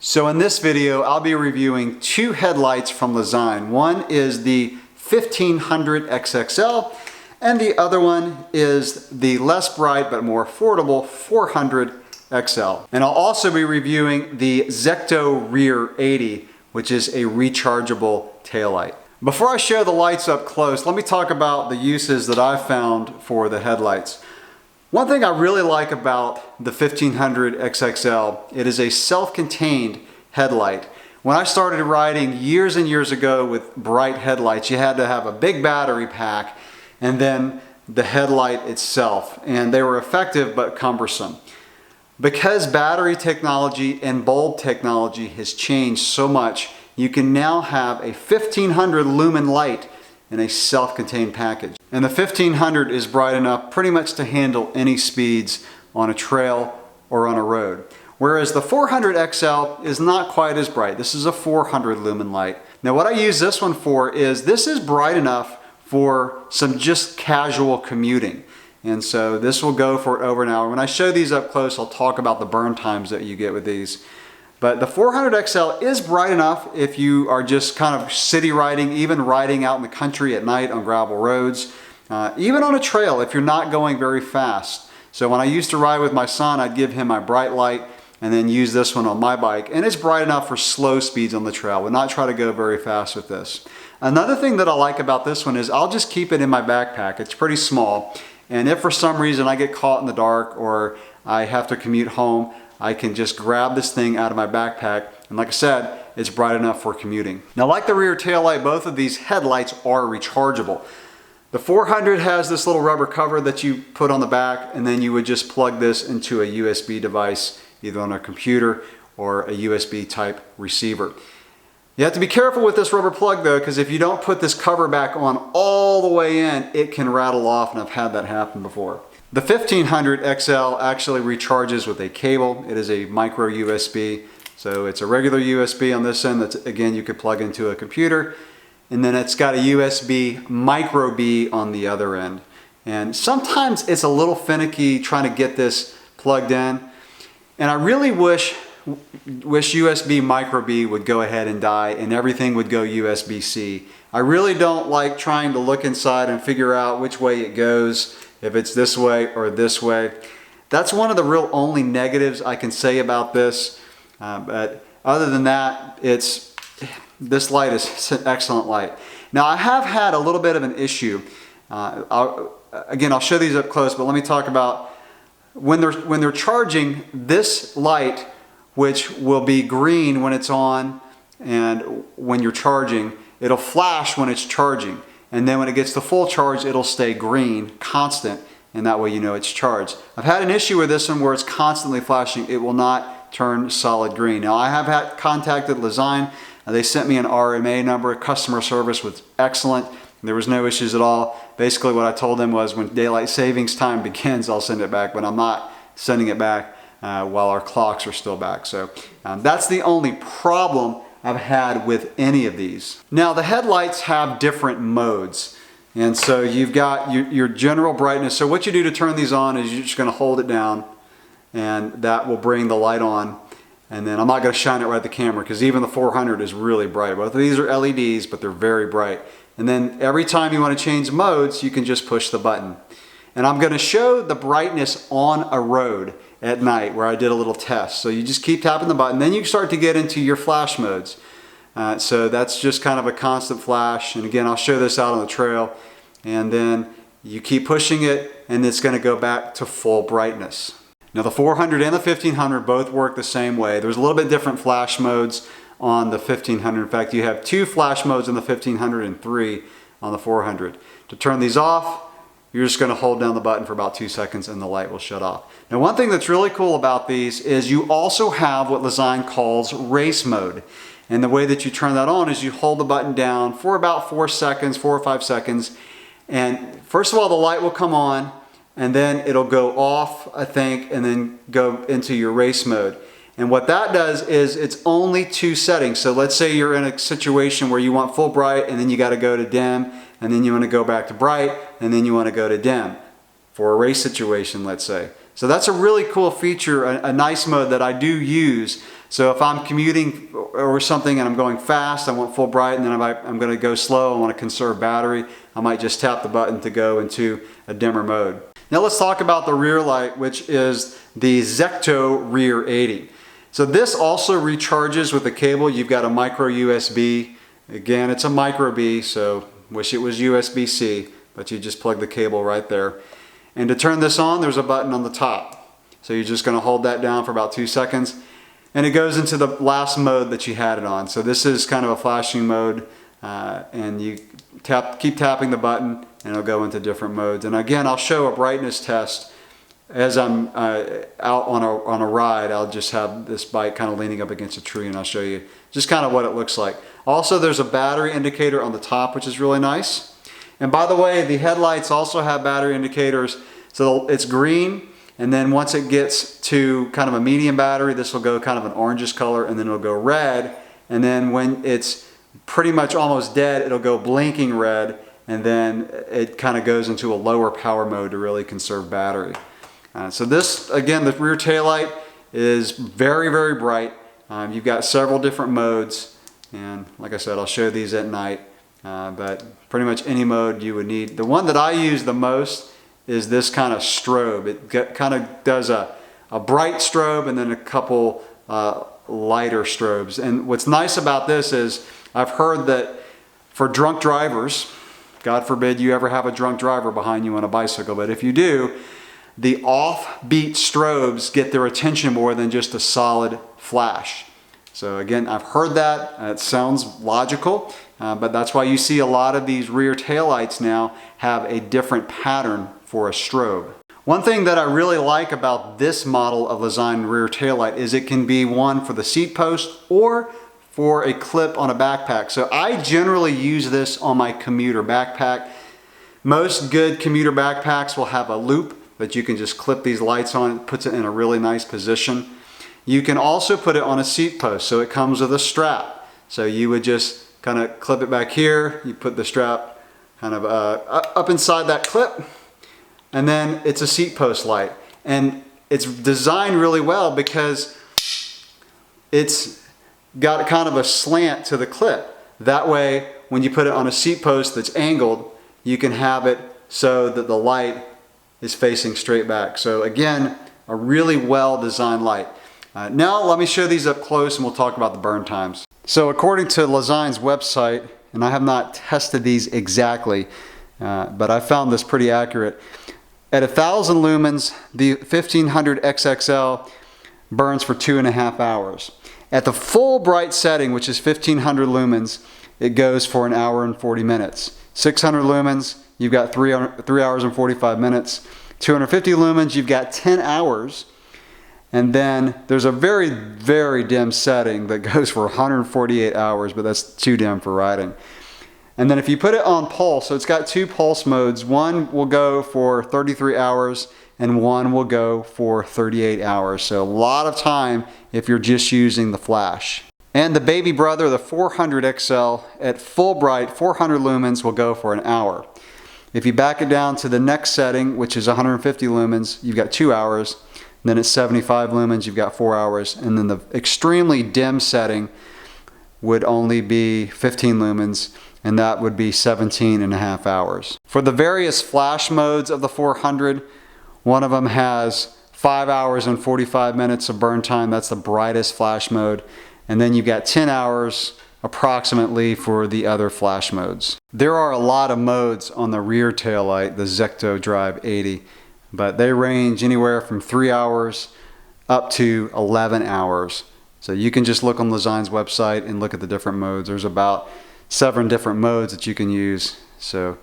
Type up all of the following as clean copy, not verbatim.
So in this video, I'll be reviewing two headlights from Lezyne. One is the 1500 XXL, and the other one is the less bright but more affordable 400 XL. And I'll also be reviewing the Zecto Rear 80, which is a rechargeable taillight. Before I show the lights up close, let me talk about the uses that I've found for the headlights. One thing I really like about the 1500 XXL, it is a self-contained headlight. When I started riding years and years ago with bright headlights, you had to have a big battery pack and then the headlight itself, and they were effective but cumbersome. Because battery technology and bulb technology has changed so much, you can now have a 1500 lumen light in a self-contained package. And the 1500 is bright enough pretty much to handle any speeds on a trail or on a road. Whereas the 400 XL is not quite as bright. This is a 400 lumen light. Now what I use this one for is this is bright enough for some just casual commuting. And so this will go for over an hour. When I show these up close, I'll talk about the burn times that you get with these. But the 400 XL is bright enough if you are just kind of city riding, even riding out in the country at night on gravel roads, even on a trail if you're not going very fast. So when I used to ride with my son, I'd give him my bright light and then use this one on my bike. And it's bright enough for slow speeds on the trail. Would not try to go very fast with this. Another thing that I like about this one is I'll just keep it in my backpack. It's pretty small. And if for some reason I get caught in the dark or I have to commute home, I can just grab this thing out of my backpack, and like I said, it's bright enough for commuting. Now, like the rear taillight, both of these headlights are rechargeable. The 400 has this little rubber cover that you put on the back, and then you would just plug this into a USB device, either on a computer or a USB type receiver. You have to be careful with this rubber plug though, because if you don't put this cover back on all the way in, it can rattle off, and I've had that happen before. The 1500 XL actually recharges with a cable. It is a micro USB. So it's a regular USB on this end that, again, you could plug into a computer. And then it's got a USB micro B on the other end. And sometimes it's a little finicky trying to get this plugged in. And I really wish USB micro B would go ahead and die and everything would go USB-C. I really don't like trying to look inside and figure out which way it goes, if it's this way or this way. That's one of the real only negatives I can say about this. But other than that, this light is an excellent light. Now I have had a little bit of an issue. Again, I'll show these up close, but let me talk about when they're charging this light, which will be green when it's on, and when you're charging, it'll flash when it's charging. And then when it gets to full charge, it'll stay green, constant, and that way you know it's charged. I've had an issue with this one where it's constantly flashing. It will not turn solid green. Now I have contacted Lezyne. They sent me an RMA number. Customer service was excellent. There was no issues at all. Basically what I told them was when daylight savings time begins, I'll send it back, but I'm not sending it back while our clocks are still back. So that's the only problem I've had with any of these. Now the headlights have different modes. And so you've got your general brightness. So what you do to turn these on is you're just gonna hold it down and that will bring the light on. And then I'm not gonna shine it right at the camera because even the 400 is really bright. Both of these are LEDs, but they're very bright. And then every time you wanna change modes, you can just push the button. And I'm gonna show the brightness on a road at night where I did a little test. So you just keep tapping the button, then you start to get into your flash modes. So that's just kind of a constant flash. And again, I'll show this out on the trail. And then you keep pushing it and it's gonna go back to full brightness. Now the 400 and the 1500 both work the same way. There's a little bit different flash modes on the 1500. In fact, you have 2 flash modes in the 1500 and 3 on the 400. To turn these off, you're just going to hold down the button for about 2 seconds and the light will shut off. Now one thing that's really cool about these is you also have what Lezyne calls race mode. And the way that you turn that on is you hold the button down for about 4 seconds, 4 or 5 seconds. And first of all, the light will come on and then it'll go off, I think, and then go into your race mode. And what that does is it's only 2 settings. So let's say you're in a situation where you want full bright and then you got to go to dim, and then you want to go back to bright, and then you want to go to dim for a race situation, let's say. So that's a really cool feature, a nice mode that I do use. So if I'm commuting or something and I'm going fast, I want full bright, and then I'm going to go slow, I want to conserve battery, I might just tap the button to go into a dimmer mode. Now let's talk about the rear light, which is the Zecto Rear 80. So this also recharges with a cable. You've got a micro USB. Again, it's a micro B, so wish it was USB-C, but you just plug the cable right there. And to turn this on, there's a button on the top. So you're just going to hold that down for about 2 seconds, and it goes into the last mode that you had it on. So this is kind of a flashing mode, and you keep tapping the button and it'll go into different modes. And again, I'll show a brightness test as I'm out on a ride. I'll just have this bike kind of leaning up against a tree, and I'll show you just kind of what it looks like. Also, there's a battery indicator on the top, which is really nice. And by the way, the headlights also have battery indicators. So it's green, and then once it gets to kind of a medium battery, this will go kind of an orangish color, and then it'll go red. And then when it's pretty much almost dead, it'll go blinking red, and then it kind of goes into a lower power mode to really conserve battery. So this, again, the rear taillight is very, very bright. You've got several different modes, and like I said, I'll show these at night, but pretty much any mode you would need. The one that I use the most is this kind of strobe. It kind of does a bright strobe and then a couple lighter strobes. And what's nice about this is I've heard that for drunk drivers, God forbid you ever have a drunk driver behind you on a bicycle, but if you do, the offbeat strobes get their attention more than just a solid flash. So again, I've heard that. It sounds logical, but that's why you see a lot of these rear taillights now have a different pattern for a strobe. One thing that I really like about this model of Lezyne rear taillight is it can be one for the seat post or for a clip on a backpack. So I generally use this on my commuter backpack. Most good commuter backpacks will have a loop that you can just clip these lights on. It puts it in a really nice position. You can also put it on a seat post, so it comes with a strap. So you would just kind of clip it back here. You put the strap kind of up inside that clip, and then it's a seat post light. And it's designed really well because it's got kind of a slant to the clip. That way, when you put it on a seat post that's angled, you can have it so that the light is facing straight back. So again, a really well designed light. Now let me show these up close and we'll talk about the burn times. So according to Lezyne's website, and I have not tested these exactly, but I found this pretty accurate. At 1,000 lumens, the 1500 XXL burns for 2.5 hours. At the full bright setting, which is 1500 lumens, it goes for 1 hour and 40 minutes. 600 lumens, you've got 3 hours and 45 minutes. 250 lumens, you've got 10 hours. And then there's a very, very dim setting that goes for 148 hours, but that's too dim for riding. And then if you put it on pulse, so it's got 2 pulse modes. One will go for 33 hours and one will go for 38 hours. So a lot of time if you're just using the flash. And the baby brother, the 400 XL, at full bright, 400 lumens, will go for 1 hour. If you back it down to the next setting, which is 150 lumens, you've got 2 hours. Then at 75 lumens, you've got 4 hours. And then the extremely dim setting would only be 15 lumens, and that would be 17.5 hours. For the various flash modes of the 400, one of them has 5 hours and 45 minutes of burn time. That's the brightest flash mode. And then you've got 10 hours approximately for the other flash modes. There are a lot of modes on the rear taillight, the Zecto Drive 80, but they range anywhere from 3 hours up to 11 hours. So you can just look on Lezyne's website and look at the different modes. There's about 7 different modes that you can use. So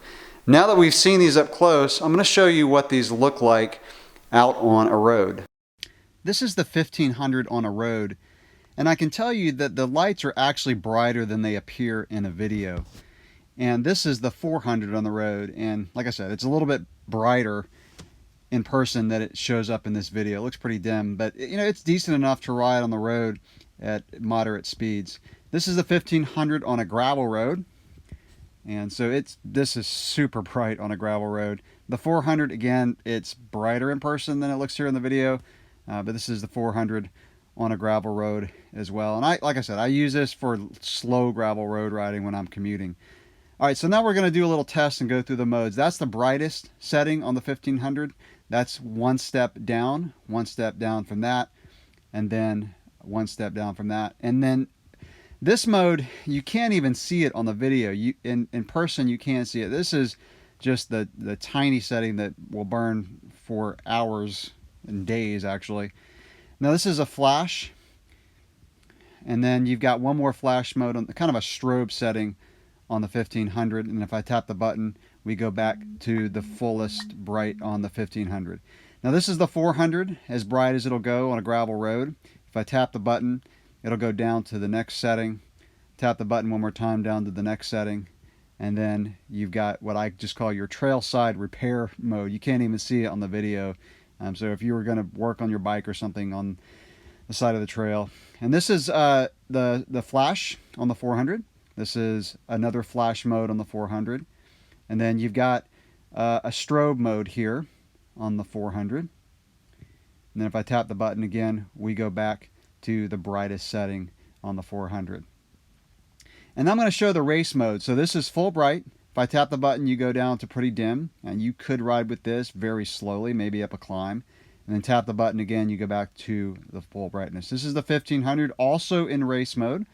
now that we've seen these up close, I'm going to show you what these look like out on a road. This is the 1500 on a road. And I can tell you that the lights are actually brighter than they appear in a video. And this is the 400 on the road. And like I said, it's a little bit brighter in person than it shows up in this video. It looks pretty dim, but you know, it's decent enough to ride on the road at moderate speeds. This is the 1500 on a gravel road. And so this is super bright on a gravel road. The 400, again, it's brighter in person than it looks here in the video, but this is the 400 on a gravel road as well. And like I said, I use this for slow gravel road riding when I'm commuting. All right, so now we're going to do a little test and go through the modes. That's the brightest setting on the 1500. That's one step down from that, and then one step down from that. And then this mode, you can't even see it on the video. In person, you can't see it. This is just the tiny setting that will burn for hours and days, actually. Now this is a flash, and then you've got one more flash mode on kind of a strobe setting on the 1500, and if I tap the button, we go back to the fullest bright on the 1500. Now this is the 400, as bright as it'll go on a gravel road. If I tap the button, it'll go down to the next setting. Tap the button one more time, down to the next setting, and then you've got what I just call your trail side repair mode. You can't even see it on the video. So if you were going to work on your bike or something on the side of the trail. And this is the flash on the 400. This is another flash mode on the 400. And then you've got a strobe mode here on the 400. And then if I tap the button again, we go back to the brightest setting on the 400. And I'm going to show the race mode. So this is full bright. If I tap the button, you go down to pretty dim, and you could ride with this very slowly, maybe up a climb. And then tap the button again, you go back to the full brightness. This is the 1500, also in race mode.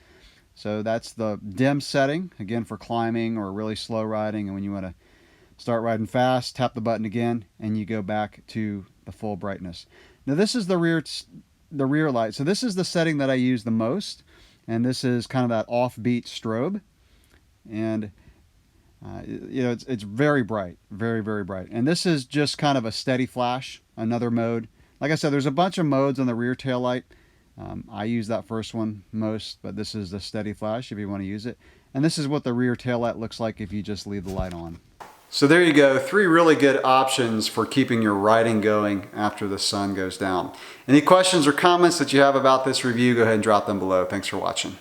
So that's the dim setting, again, for climbing or really slow riding. And when you want to start riding fast, tap the button again, and you go back to the full brightness. Now this is the rear light. So this is the setting that I use the most, and this is kind of that offbeat strobe. And you know, it's very bright, very, very bright. And this is just kind of a steady flash, another mode. Like I said, there's a bunch of modes on the rear tail light. I use that first one most, but this is the steady flash if you want to use it. And this is what the rear tail light looks like if you just leave the light on. So there you go, 3 really good options for keeping your riding going after the sun goes down. Any questions or comments that you have about this review, go ahead and drop them below. Thanks for watching.